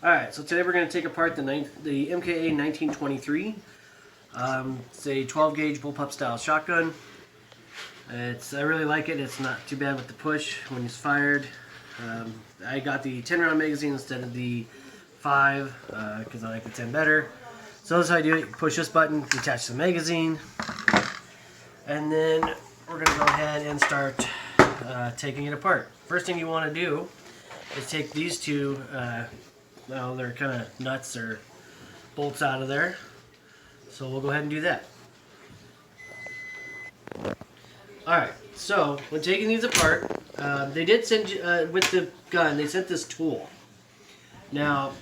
Alright, so today we're going to take apart the MKA 1923. It's a 12 gauge bullpup style shotgun. I really like it. It's not too bad with the push when it's fired. I got the 10 round magazine instead of the 5 because I like the 10 better. So this is how I do it. You push this button, detach the magazine, and then we're going to go ahead and start taking it apart. First thing you want to do is take these two, well, they're kind of nuts or bolts out of there. So we'll go ahead and do that. Alright, so when taking these apart, they did send you, with the gun, they sent this tool. Now,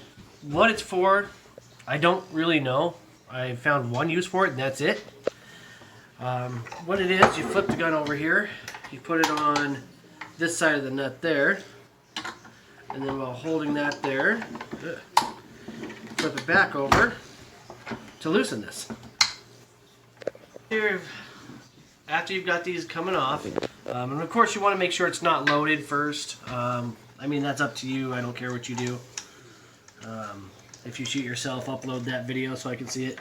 what it's for, I don't really know. I found one use for it and that's it. What it is, you flip the gun over here, you put it on this side of the nut there, and then while holding that there, flip it back over to loosen this. Here, after you've got these coming off, and of course you want to make sure it's not loaded first. I mean, that's up to you. I don't care what you do. If you shoot yourself, upload that video so I can see it.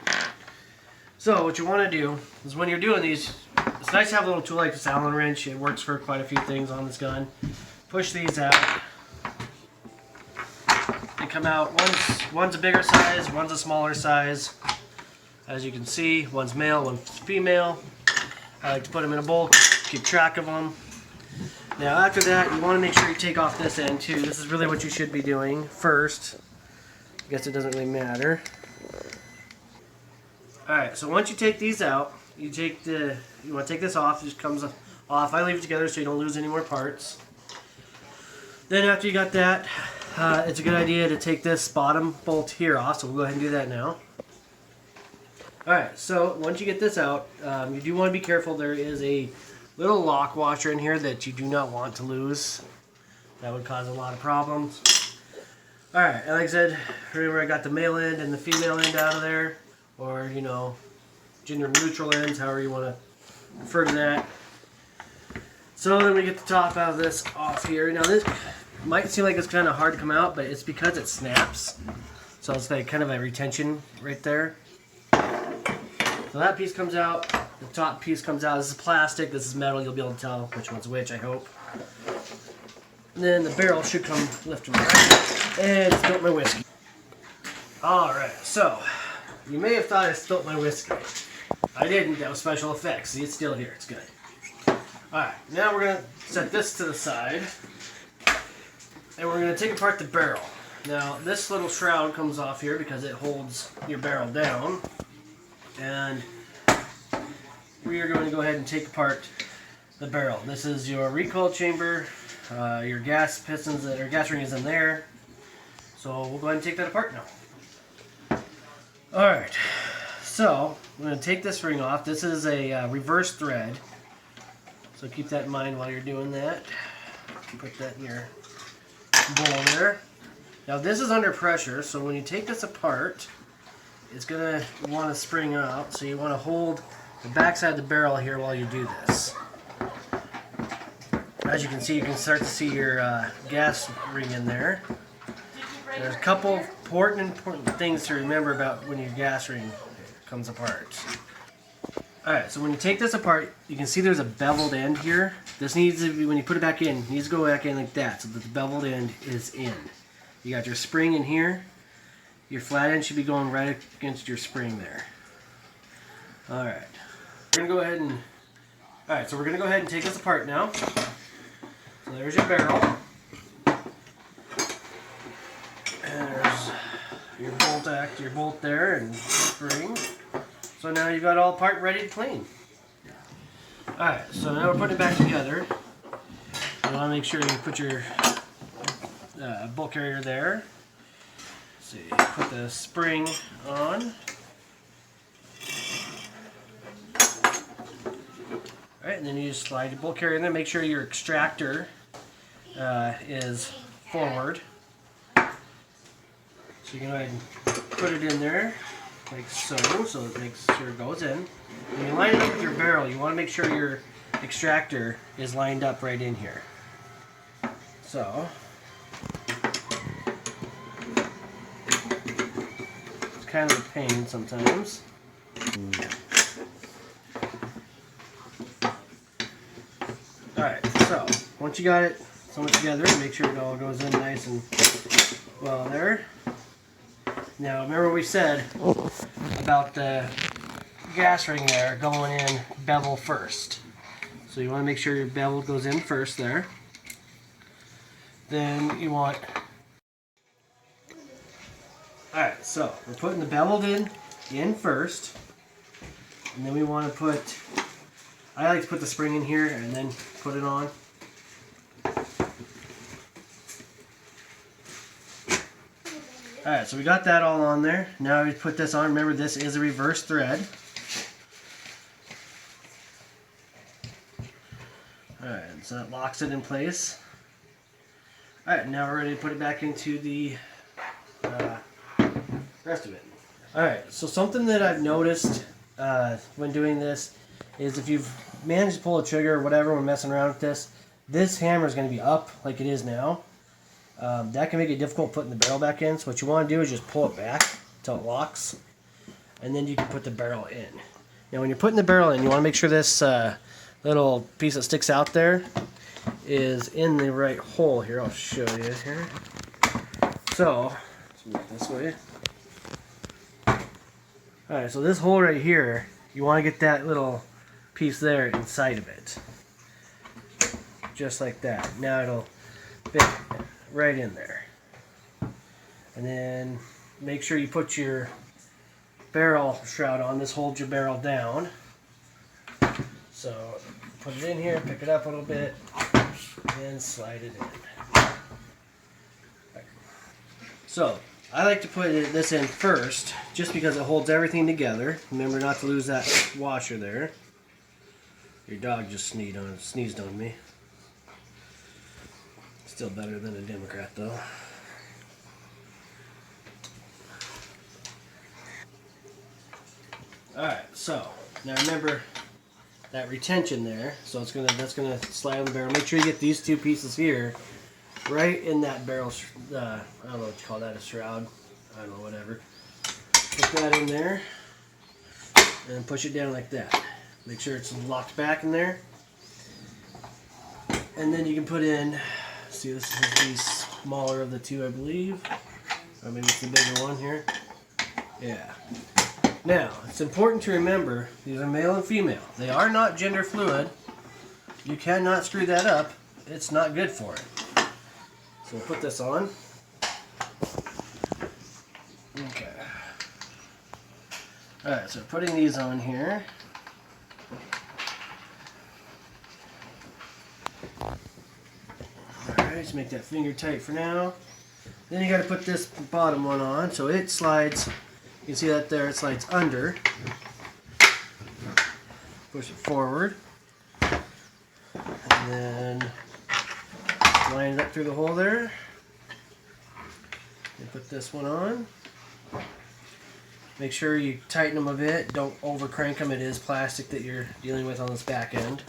So what you want to do is when you're doing these, it's nice to have a little tool like this Allen wrench. It works for quite a few things on this gun. Push these out. They come out, one's a bigger size, one's a smaller size. As you can see, one's male, one's female. I like to put them in a bowl, keep track of them. Now after that, you want to make sure you take off this end too. This is really what you should be doing first. I guess it doesn't really matter. Alright, so once you take these out, you want to take this off, it just comes off. I leave it together so you don't lose any more parts. Then after you got that, it's a good idea to take this bottom bolt here off, so we'll go ahead and do that now. Alright, so once you get this out, you do want to be careful. There is a little lock washer in here that you do not want to lose. That would cause a lot of problems. Alright, like I said, remember I got the male end and the female end out of there, or, you know, gender neutral ends, however you want to refer to that. So then we get the top out of this off here. Now this might seem like it's kind of hard to come out, but it's because it snaps. So it's like kind of a retention right there. So that piece comes out, the top piece comes out. This is plastic, this is metal. You'll be able to tell which one's which, I hope. And then the barrel should come lifting right. And spilt my whiskey. Alright, so you may have thought I spilt my whiskey. I didn't, that was special effects. See, it's still here, it's good. Alright, now we're going to set this to the side. And we're going to take apart the barrel. Now, this little shroud comes off here because it holds your barrel down. And we are going to go ahead and take apart the barrel. This is your recoil chamber. Your gas pistons, or gas ring is in there. So we'll go ahead and take that apart now. Alright, so I'm going to take this ring off. This is a reverse thread. So keep that in mind while you're doing that. Put that in your bowl there. Now this is under pressure, so when you take this apart, it's going to want to spring out. So you want to hold the backside of the barrel here while you do this. As you can see, you can start to see your gas ring in there. There's a couple important things to remember about when your gas ring comes apart. Alright, so when you take this apart, you can see there's a beveled end here. This needs to be, when you put it back in, it needs to go back in like that so that the beveled end is in. You got your spring in here. Your flat end should be going right against your spring there. Alright. We're going to go ahead and... Alright, so we're going to go ahead and take this apart now. So there's your barrel. And there's your bolt there and spring. So now you've got all part ready to clean. Alright, so now we're putting it back together. You want to make sure you put your bolt carrier there. So you put the spring on. Alright, and then you just slide your bolt carrier in there. Make sure your extractor is forward. So you can go ahead and put it in there, like so it makes sure it goes in. When you line it up with your barrel, you want to make sure your extractor is lined up right in here. So kind of a pain sometimes. Alright, so once you got it somewhat together, make sure it all goes in nice and well there. Now remember what we said about the gas ring there going in bevel first. So you want to make sure your bevel goes in first there. Then you want... Alright, so we're putting the beveled in first. And then we want to put... I like to put the spring in here and then put it on. Alright, so we got that all on there. Now we put this on. Remember, this is a reverse thread. Alright, so that locks it in place. Alright, now we're ready to put it back into the rest of it. Alright, so something that I've noticed when doing this is if you've managed to pull a trigger or whatever when messing around with this hammer is going to be up like it is now. That can make it difficult putting the barrel back in. So what you want to do is just pull it back until it locks, and then you can put the barrel in. Now when you're putting the barrel in, you want to make sure this little piece that sticks out there is in the right hole here. I'll show you here. So, let's move this way. Alright, so this hole right here, you want to get that little piece there inside of it. Just like that. Now it'll fit right in there. And then make sure you put your barrel shroud on. This holds your barrel down. So put it in here, pick it up a little bit, and slide it in. Right. So I like to put this in first just because it holds everything together. Remember not to lose that washer there. Your dog just sneezed on me. Still better than a Democrat though. Alright, so now remember that retention there. So that's gonna slide on the barrel. Make sure you get these two pieces here right in that barrel. I don't know what you call that, a shroud. I don't know, whatever. Put that in there and push it down like that. Make sure it's locked back in there. And then you can put in, see, this is the smaller of the two, I believe. Or maybe it's the bigger one here. Yeah. Now, it's important to remember, these are male and female. They are not gender fluid. You cannot screw that up. It's not good for it. So we'll put this on. Okay. Alright, so putting these on here. Alright, just make that finger tight for now. Then you got to put this bottom one on so it slides. You can see that there, it slides under. Push it forward. And then line it up through the hole there. And put this one on. Make sure you tighten them a bit. Don't over crank them. It is plastic that you're dealing with on this back end.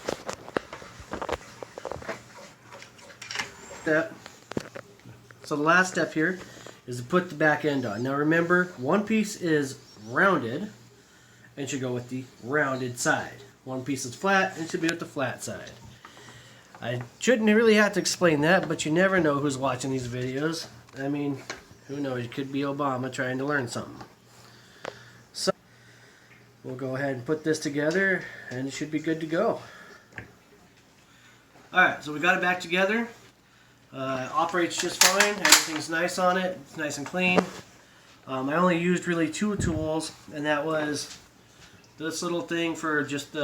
So the last step here is to put the back end on. Now remember, one piece is rounded and should go with the rounded side. One piece is flat and should be with the flat side. I shouldn't really have to explain that, but you never know who's watching these videos. I mean, who knows? It could be Obama trying to learn something. So we'll go ahead and put this together and it should be good to go. Alright, so we got it back together. Operates just fine. Everything's nice on it. It's nice and clean. I only used really two tools, and that was this little thing for just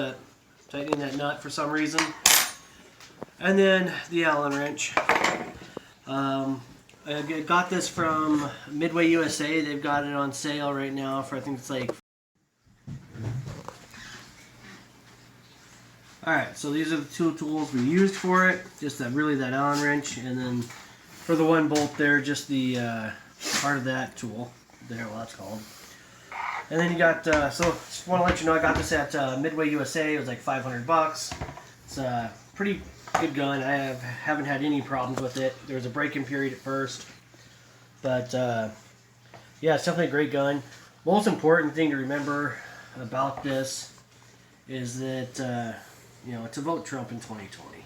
tightening that nut for some reason, and then the Allen wrench. I got this from Midway USA. They've got it on sale right now for, I think it's like... Alright, so these are the two tools we used for it. Just that Allen wrench, and then for the one bolt there, just the part of that tool there, what that's called. And then you got, so just want to let you know I got this at Midway USA. It was like 500 bucks. It's a pretty good gun. I haven't had any problems with it. There was a break-in period at first. But, yeah, it's definitely a great gun. Most important thing to remember about this is that, to vote Trump in 2020.